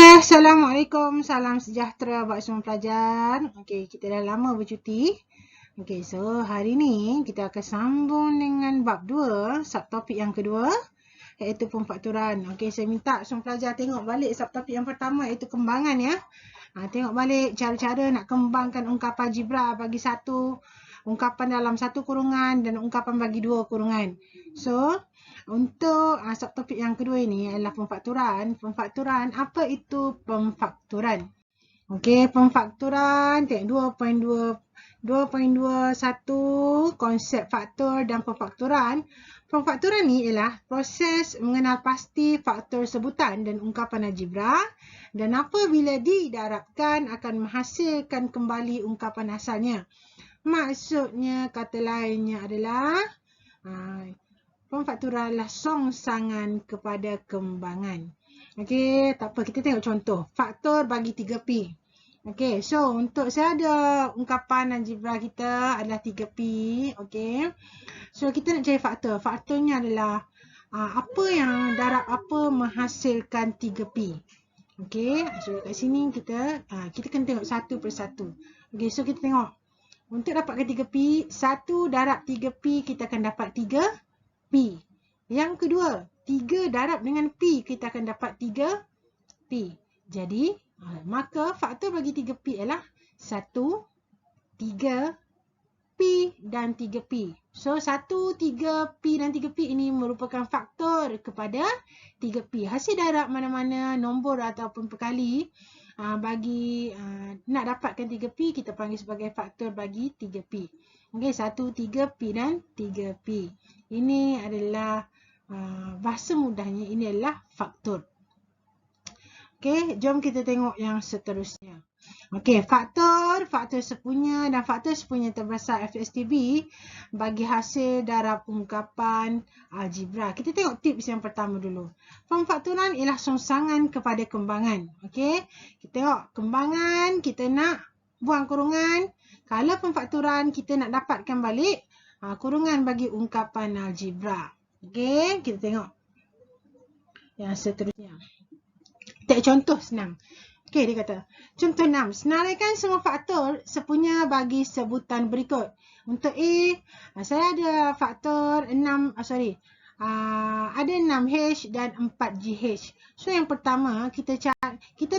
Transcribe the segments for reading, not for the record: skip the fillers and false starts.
Okey, Assalamualaikum. Salam sejahtera buat semua pelajar. Okey, kita dah lama bercuti. Okey, so hari ni kita akan sambung dengan bab 2, subtopik yang kedua, iaitu pemfakturan. Okey, saya minta semua pelajar tengok balik subtopik yang pertama, iaitu kembangan ya. Tengok balik cara-cara nak kembangkan ungkapan algebra bagi satu ungkapan dalam satu kurungan dan ungkapan bagi dua kurungan. So, untuk subtopik yang kedua ini adalah pemfakturan. Pemfakturan, apa itu pemfakturan? Okey, pemfakturan, tengok 2.21 konsep faktor dan pemfakturan. Pemfakturan ni ialah proses mengenal pasti faktor sebutan dan ungkapan algebra, dan apabila didarabkan akan menghasilkan kembali ungkapan asalnya. Maksudnya, kata lainnya adalah pemfakturan adalah songsangan kepada kembangan. Okey, tak apa, kita tengok contoh. Faktor bagi 3P. Okey, so untuk saya ada ungkapan algebra kita adalah 3P. Okey, so kita nak cari faktor. Faktornya adalah apa yang darab apa menghasilkan 3P. Okey, so kat sini kita kena tengok satu persatu. Okey, so kita tengok. Untuk dapatkan 3P, 1 darab 3P kita akan dapat 3P. Yang kedua, 3 darab dengan P kita akan dapat 3P. Jadi, maka faktor bagi 3P ialah 1, 3, P dan 3P. So, 1, 3, P dan 3P ini merupakan faktor kepada 3P. Hasil darab mana-mana nombor ataupun perkali bagi nak dapatkan 3P, kita panggil sebagai faktor bagi 3P. Okey, 1, 3, P dan 3P. Ini adalah bahasa mudahnya, ini adalah faktor. Okey, jom kita tengok yang seterusnya. Okey, faktor sepunya dan faktor sepunya terbesar FSTB bagi hasil darab ungkapan algebra. Kita tengok tips yang pertama dulu. Pemfakturan ialah songsangan kepada kembangan. Okey, kita tengok kembangan, kita nak buang kurungan. Kalau pemfakturan, kita nak dapatkan balik kurungan bagi ungkapan algebra. Okey, kita tengok yang seterusnya. Tengok contoh senang. Okey, dia kata, contoh 6. Senaraikan semua faktor sepunya bagi sebutan berikut. Untuk A, saya ada faktor 6, ada 6H dan 4GH. So, yang pertama, kita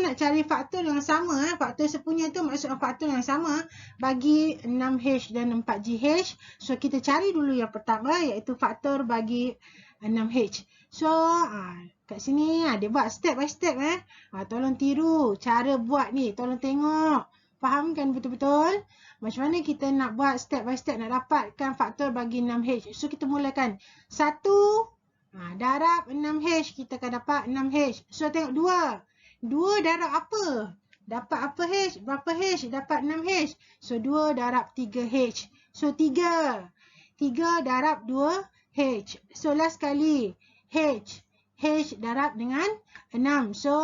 nak cari faktor yang sama. Faktor sepunya tu maksudnya faktor yang sama bagi 6H dan 4GH. So, kita cari dulu yang pertama, iaitu faktor bagi 6H. So, kat sini dia buat step by step. Tolong tiru cara buat ni. Tolong tengok. Fahamkan betul-betul macam mana kita nak buat step by step nak dapatkan faktor bagi 6H. So, kita mulakan. 1 darab 6H. Kita akan dapat 6H. So, tengok 2. 2 darab apa? Dapat apa H? Berapa H? Dapat 6H. So, 2 darab 3H. So, 3. 3 darab 2H. So, last kali. H. H darab dengan 6. So,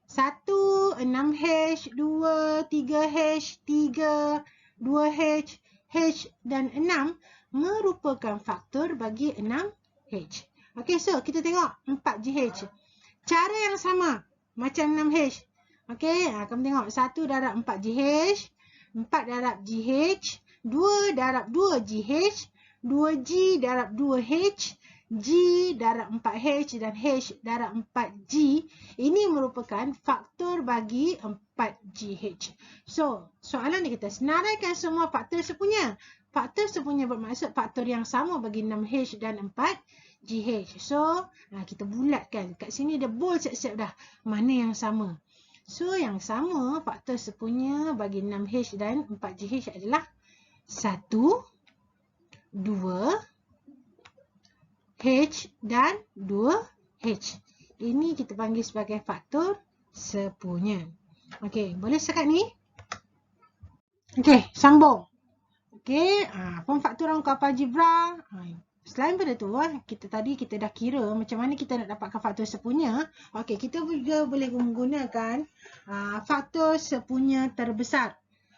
1, 6H, 2, 3H, 3, 2H, H dan 6 merupakan faktor bagi 6H. Okey, so kita tengok 4GH. Cara yang sama macam 6H. Okey, kamu tengok 1 darab 4GH, 4 darab GH, 2 darab 2GH, 2G darab 2H, G darab 4H dan H darab 4G. Ini merupakan faktor bagi 4GH. So, soalan dia kata, senaraikan semua faktor sepunya. Faktor sepunya bermaksud faktor yang sama bagi 6H dan 4GH. So, kita bulatkan. Kat sini dia bold siap-siap dah. Mana yang sama? So, yang sama faktor sepunya bagi 6H dan 4GH adalah 1, 2, H dan 2H. Ini kita panggil sebagai faktor sepunya. Okey, boleh setakat ni? Okey, sambung. Okey, pemfakturan ungkapan algebra. Selain pada tu, kita dah kira macam mana kita nak dapatkan faktor sepunya. Okey, kita juga boleh menggunakan faktor sepunya terbesar.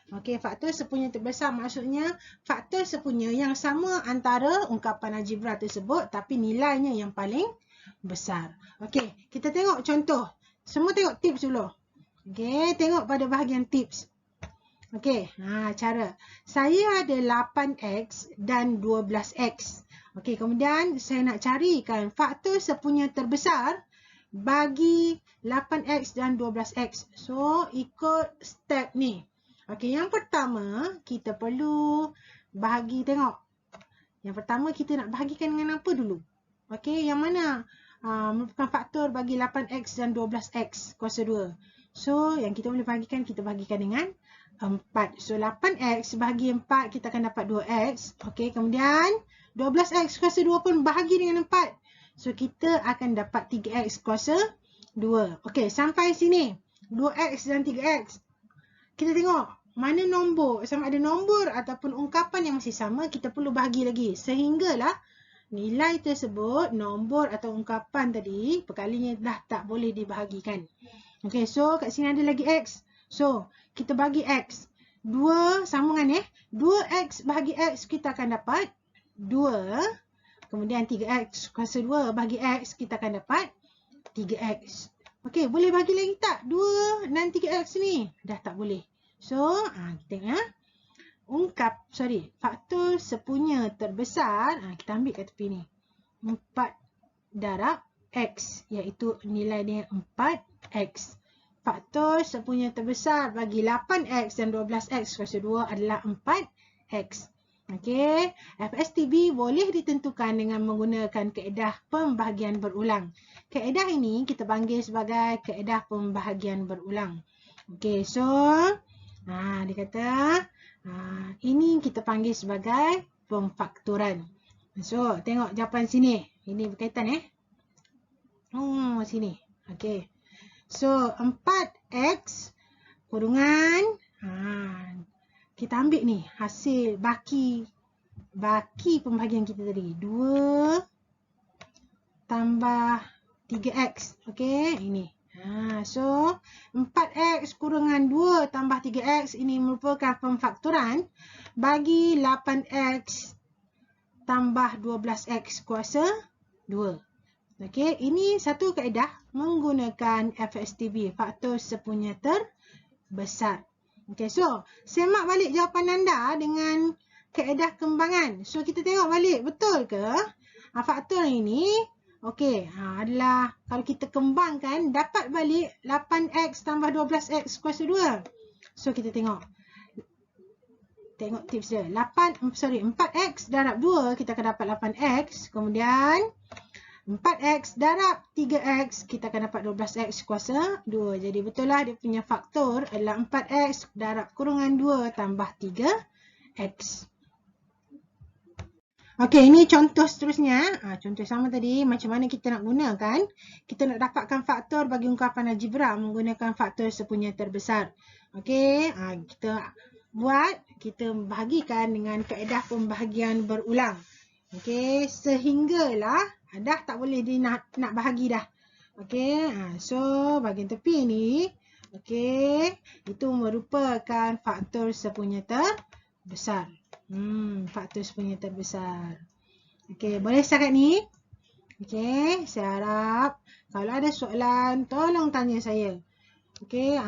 Okey, faktor sepunya terbesar maksudnya faktor sepunya yang sama antara ungkapan algebra tersebut tapi nilainya yang paling besar. Okey, kita tengok contoh. Semua tengok tips dulu. Okey, tengok pada bahagian tips. Okey, cara. Saya ada 8x dan 12x. Okey, kemudian saya nak carikan faktor sepunya terbesar bagi 8x dan 12x. So, ikut step ni. Okey, yang pertama, kita perlu bahagi, tengok. Yang pertama, kita nak bahagikan dengan apa dulu? Okey, yang mana merupakan faktor bagi 8x dan 12x kuasa 2. So, yang kita boleh bahagikan, kita bahagikan dengan 4. So, 8x bahagi 4, kita akan dapat 2x. Okey, kemudian 12x kuasa 2 pun bahagi dengan 4. So, kita akan dapat 3x kuasa 2. Okey, sampai sini. 2x dan 3x. Kita tengok mana nombor, sama ada nombor ataupun ungkapan yang masih sama, kita perlu bahagi lagi. Sehinggalah nilai tersebut, nombor atau ungkapan tadi, perkalinya dah tak boleh dibahagikan. Okey, so kat sini ada lagi x. So, kita bagi x. 2 sambungan 2x bahagi x, kita akan dapat 2. Kemudian 3x kuasa 2 bahagi x, kita akan dapat 3x. Okey, boleh bagi lagi tak? 2 dan 3x ni? Dah tak boleh. So, kita tengok faktor sepunya terbesar, kita ambil kat tepi ni. 4 darab x, iaitu nilai dia 4x. Faktor sepunya terbesar bagi 8x dan 12x kuasa 2 adalah 4x. Okey, FSTB boleh ditentukan dengan menggunakan kaedah pembahagian berulang. Kaedah ini kita panggil sebagai kaedah pembahagian berulang. Okey, so dia kata ini kita panggil sebagai pemfaktoran. So, tengok jawapan sini. Ini berkaitan sini. Okey. So, 4x kurungan kita ambil ni hasil baki pembahagian kita tadi. 2 tambah 3x. Okey, ini. So, 4x kurungan 2 tambah 3x ini merupakan pemfaktoran bagi 8x tambah 12x kuasa 2. Okey, ini satu kaedah menggunakan FSTB, faktor sepunya terbesar. Okey, so semak balik jawapan anda dengan kaedah kembangan. So, kita tengok balik, betul ke faktor ini? Okey, adalah kalau kita kembangkan dapat balik 8x tambah 12x kuasa 2. So, kita tengok tips dia. 4x darab 2 kita akan dapat 8x. Kemudian 4x darab 3x kita akan dapat 12x kuasa 2. Jadi betul lah dia punya faktor adalah 4x darab kurungan 2 tambah 3x. Okey, ini contoh seterusnya. Contoh sama tadi, macam mana kita nak gunakan. Kita nak dapatkan faktor bagi ungkapan algebra menggunakan faktor sepunya terbesar. Okey, kita bahagikan dengan kaedah pembahagian berulang. Okey, sehinggalah dah tak boleh nak bahagi dah. Okey, so bahagian tepi ni, okey, itu merupakan faktor sepunya terbesar. Faktor sepunya terbesar. Okey, boleh setakat ni? Okey, saya harap kalau ada soalan, tolong tanya saya. Okey,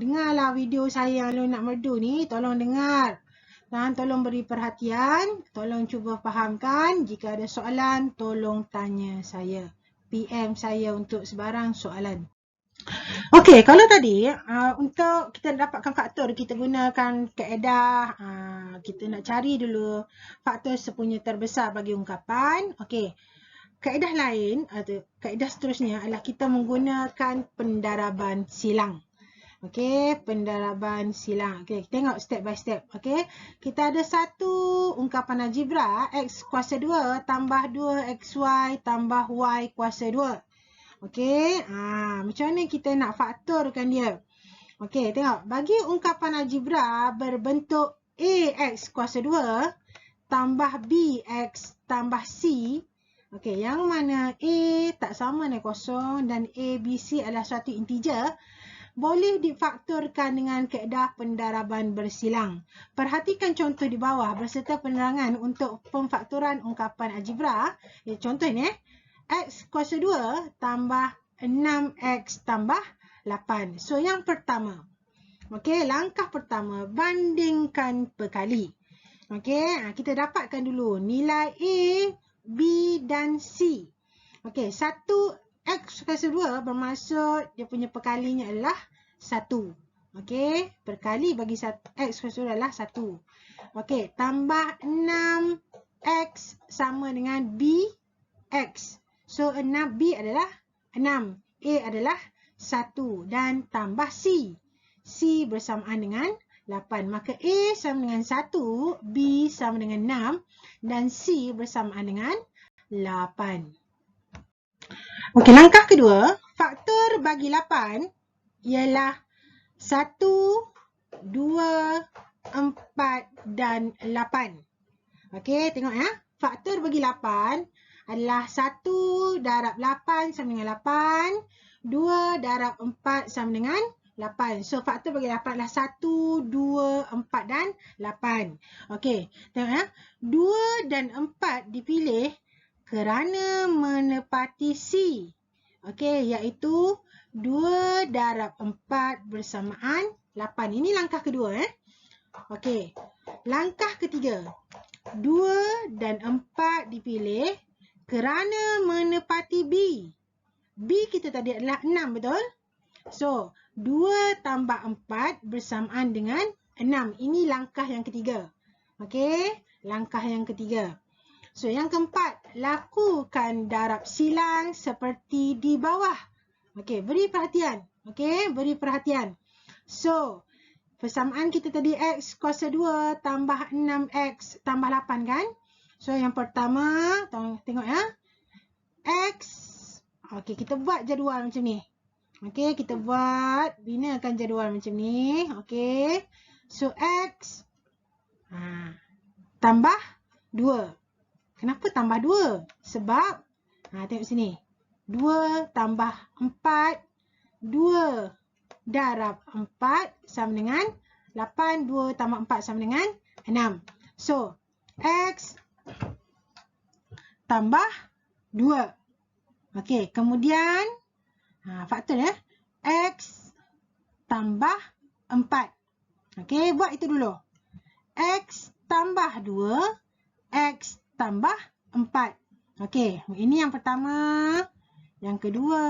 dengarlah video saya yang nak merdu ni, tolong dengar. Dan tolong beri perhatian, tolong cuba fahamkan. Jika ada soalan, tolong tanya saya. PM saya untuk sebarang soalan. Okey, kalau tadi untuk kita dapatkan faktor, kita gunakan kaedah, kita nak cari dulu faktor sepunya terbesar bagi ungkapan. Okey, kaedah lain atau kaedah seterusnya adalah kita menggunakan pendaraban silang. Okey, pendaraban silang. Okey, tengok step by step. Okey, kita ada satu ungkapan algebra x kuasa 2 tambah 2xy tambah y kuasa 2. Okey, macam mana kita nak faktorkan dia? Okey, tengok. Bagi ungkapan algebra berbentuk ax kuasa 2 tambah bx tambah c. Okey, yang mana a tak sama dengan kosong dan a, b, c adalah suatu integer, boleh difaktorkan dengan kaedah pendaraban bersilang. Perhatikan contoh di bawah berserta penerangan untuk pemfaktoran ungkapan algebra. Contoh ni, x kuasa 2 tambah 6x tambah 8. So, yang pertama. Okey, langkah pertama, bandingkan perkali. Okey, kita dapatkan dulu nilai A, B dan C. Okey, 1x kuasa 2 bermaksud dia punya perkalinya adalah 1. Okey, perkali bagi x kuasa 2 adalah 1. Okey, tambah 6x sama dengan bx. So, 6b adalah 6. A adalah 1 dan tambah C. C bersamaan dengan 8. Maka A sama dengan 1, B sama dengan 6 dan C bersamaan dengan 8. Okey, langkah kedua, faktor bagi 8 ialah 1, 2, 4 dan 8. Okey, tengok ya. Faktor bagi 8 adalah 1 darab 8 sama dengan 8, 2 darab 4 sama dengan 8. So, faktor bagi 8 adalah 1, 2, 4 dan 8. Okey, tengok ya. 2 dan 4 dipilih kerana menepati C. Okey, iaitu 2 darab 4 bersamaan 8. Ini langkah kedua. Okey, langkah ketiga. 2 dan 4 dipilih kerana menepati B. B kita tadi adalah 6, betul? So, 2 tambah 4 bersamaan dengan 6. Ini langkah yang ketiga. Okey, langkah yang ketiga. So, yang keempat, lakukan darab silang seperti di bawah. Okey, beri perhatian. Okey, beri perhatian. So, persamaan kita tadi x kuasa 2 tambah 6x tambah 8 kan? So, yang pertama, tengok ya. X. Okey, kita buat jadual macam ni. Okey, kita binakan jadual macam ni. Okey. So, X tambah 2. Kenapa tambah 2? Sebab, tengok sini. 2 tambah 4. 2 darab 4 sama dengan 8. 2 tambah 4 sama dengan 6. So, X tambah 2. Okey, kemudian, faktor ya. X tambah 4. Okey, buat itu dulu. X tambah 2. X tambah 4. Okey, ini yang pertama. Yang kedua.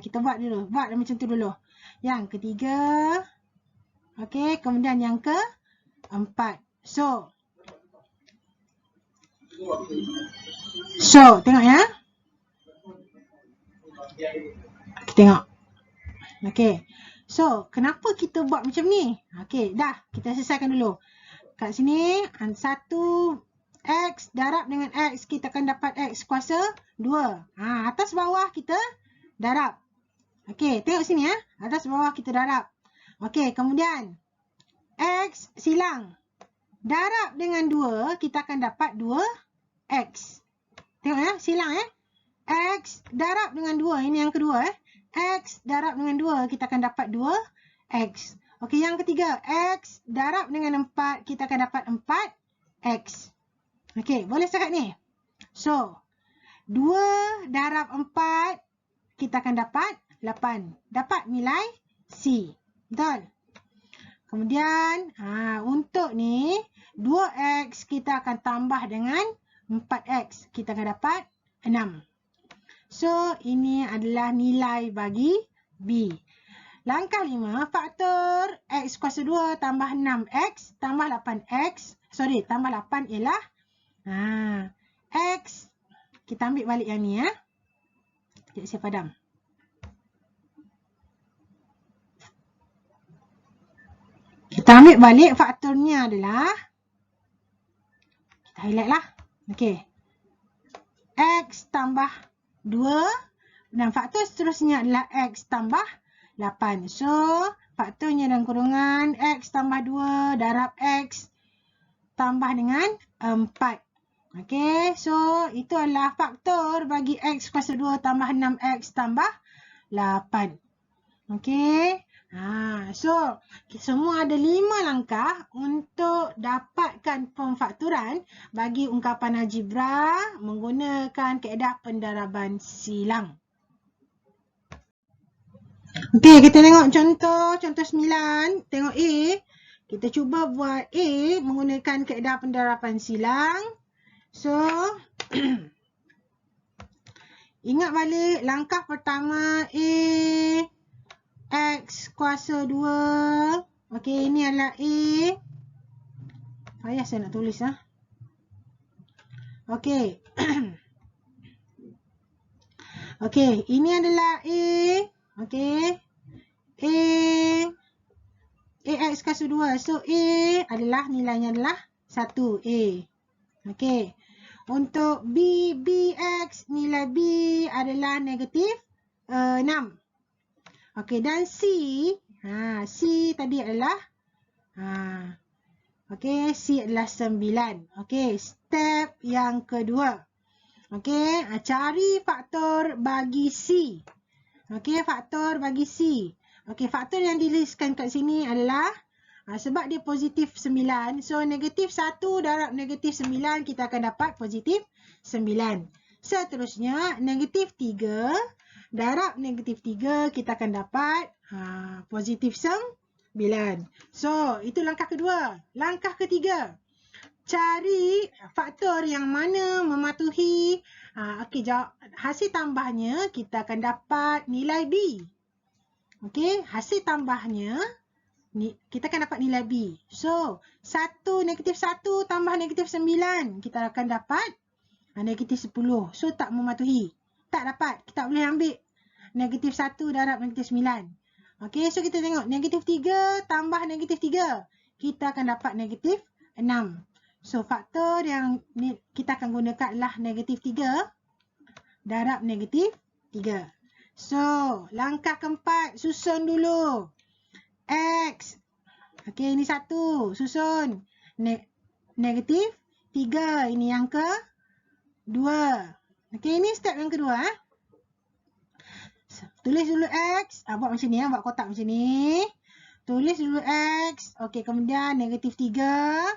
Kita buat dulu. Buat macam tu dulu. Yang ketiga. Okey, kemudian yang keempat. So, tengok ya. Kita tengok. Okey. So, kenapa kita buat macam ni? Okey, dah. Kita selesaikan dulu. Kat sini, 1 X darab dengan X, kita akan dapat X kuasa 2. Atas bawah kita darab. Okey, tengok sini ya. Atas bawah kita darab. Okey, kemudian X silang. Darab dengan 2, kita akan dapat 2X. Tengok ya, silang ya. X darab dengan 2, ini yang kedua X darab dengan 2, kita akan dapat 2X. Okey, yang ketiga, X darab dengan 4, kita akan dapat 4X. Okey, boleh setakat ni? So, 2 darab 4, kita akan dapat 8. Dapat nilai C. Betul? Kemudian, untuk ni, 2X kita akan tambah dengan 4X. Kita akan dapat 6. So, ini adalah nilai bagi B. Langkah 5, faktor X kuasa 2 tambah 6X tambah 8X. Sorry, tambah 8 ialah X. Kita ambil balik yang ni ya. Sekejap saya padam. Kita ambil balik faktornya adalah, kita highlight lah. Okey. X tambah 2 dan faktor seterusnya adalah X tambah 8. So, faktornya dalam kurungan X tambah 2 darab X tambah dengan 4. Okey, so itu adalah faktor bagi X kuasa 2 tambah 6X tambah 8. Okey. So, semua ada 5 langkah untuk dapatkan pemfaktoran bagi ungkapan algebra menggunakan kaedah pendaraban silang. Okey, kita tengok contoh 9. Tengok A. Kita cuba buat A menggunakan kaedah pendarapan silang. So, ingat balik langkah pertama A. X kuasa 2. Okey, ini adalah A. Payah saya nak tulis lah. Okey. Okey, ini adalah A. Okey. AX kuasa 2. So, A adalah nilainya adalah 1. A. Okey. Untuk B, BX, nilai B adalah negatif 6. Okey, dan C. C tadi adalah okey, C adalah 9. Okey, step yang kedua. Okey, cari faktor bagi C. Okey, faktor bagi C. Okey, faktor yang dituliskan kat sini adalah sebab dia positif 9. So, negatif 1 darab negatif 9 kita akan dapat positif 9. Seterusnya, negatif 3 darab negatif 3 kita akan dapat positif 9. So, itu langkah kedua. Langkah ketiga, cari faktor yang mana mematuhi. Okey, hasil tambahnya kita akan dapat nilai B. Okey, hasil tambahnya kita akan dapat nilai B. So, negatif 1 tambah negatif 9 kita akan dapat negatif 10. So, tak mematuhi. Tak dapat. Kita boleh ambil negatif 1 darab negatif 9. Okey, so kita tengok negatif 3 tambah negatif 3. Kita akan dapat negatif 6. So, faktor yang kita akan gunakan adalah negatif 3 darab negatif 3. So, langkah keempat, susun dulu. X. Okey, ini 1. Susun. Negatif 3. Ini yang ke-2. Okey, ini step yang kedua. Tulis dulu X. Buat macam ni, buat kotak macam ni. Tulis dulu X. Okey, kemudian negatif 3.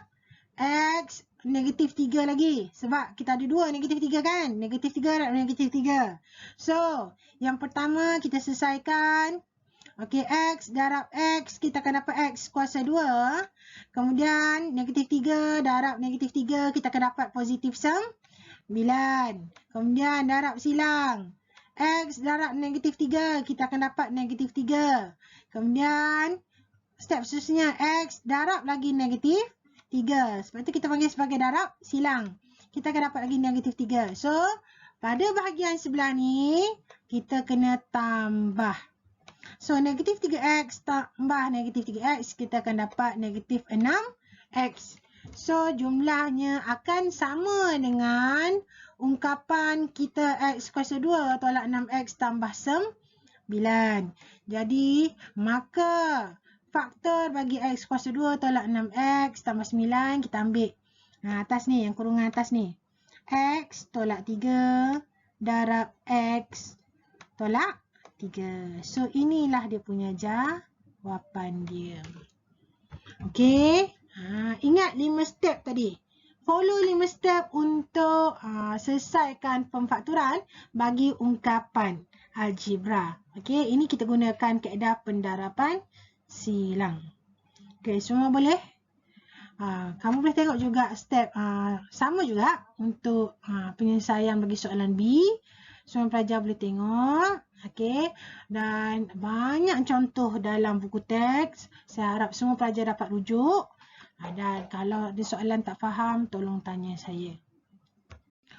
X, negatif 3 lagi. Sebab kita ada 2 negatif 3 kan? Negatif 3 darab negatif 3. So, yang pertama kita selesaikan. Okey, X darab X. Kita akan dapat X kuasa 2. Kemudian, negatif 3 darab negatif 3. Kita akan dapat positif 9. Kemudian, darab silang. X darab negatif 3. Kita akan dapat negatif 3. Kemudian, step seterusnya. X darab lagi negatif 3. Sebab itu kita panggil sebagai darab silang. Kita akan dapat lagi negatif 3. So, pada bahagian sebelah ni, kita kena tambah. So, negatif 3X tambah negatif 3X, kita akan dapat negatif 6X. So, jumlahnya akan sama dengan ungkapan kita X kuasa 2 tolak 6X tambah 9. Jadi, maka faktor bagi X kuasa 2 tolak 6X tambah 9 kita ambil. Atas ni, yang kurungan atas ni. X tolak 3 darab X tolak 3. So, inilah dia punya jawapan dia. Okey. Ingat 5 step tadi. Follow 5 step untuk selesaikan pemfaktoran bagi ungkapan algebra. Okey, ini kita gunakan kaedah pendarapan silang. Okey, semua boleh? Kamu boleh tengok juga step sama juga untuk penyelesaian bagi soalan B. Semua pelajar boleh tengok. Okey, dan banyak contoh dalam buku teks. Saya harap semua pelajar dapat rujuk. Dan kalau ada soalan tak faham, tolong tanya saya.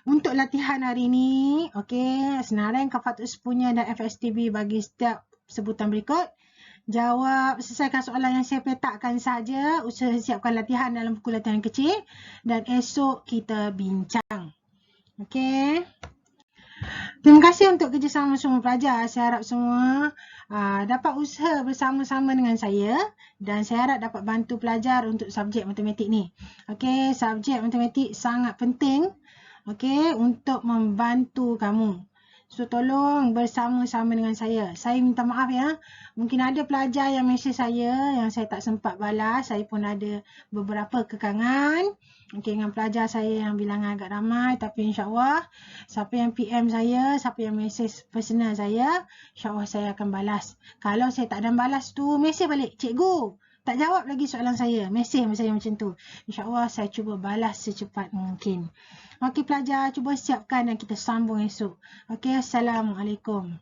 Untuk latihan hari ini, okey, senarai Kafatus punya dan FSTB bagi setiap sebutan berikut. Jawab, selesaikan soalan yang saya petakkan saja. Usaha siapkan latihan dalam buku latihan kecil. Dan esok kita bincang. Okey. Terima kasih untuk kerjasama semua pelajar. Saya harap semua dapat usaha bersama-sama dengan saya. Dan saya harap dapat bantu pelajar untuk subjek matematik ni. Okey, subjek matematik sangat penting. Okey, untuk membantu kamu. So tolong bersama-sama dengan saya. Saya minta maaf ya. Mungkin ada pelajar yang mesej saya yang saya tak sempat balas. Saya pun ada beberapa kekangan. Okey, dengan pelajar saya yang bilangan agak ramai. Tapi insyaAllah siapa yang PM saya, siapa yang mesej personal saya, insyaAllah saya akan balas. Kalau saya tak ada balas tu, mesej balik. Cikgu, tak jawab lagi soalan saya. Mesej saya macam tu. InsyaAllah saya cuba balas secepat mungkin. Okey pelajar, cuba siapkan dan kita sambung esok. Okey, Assalamualaikum.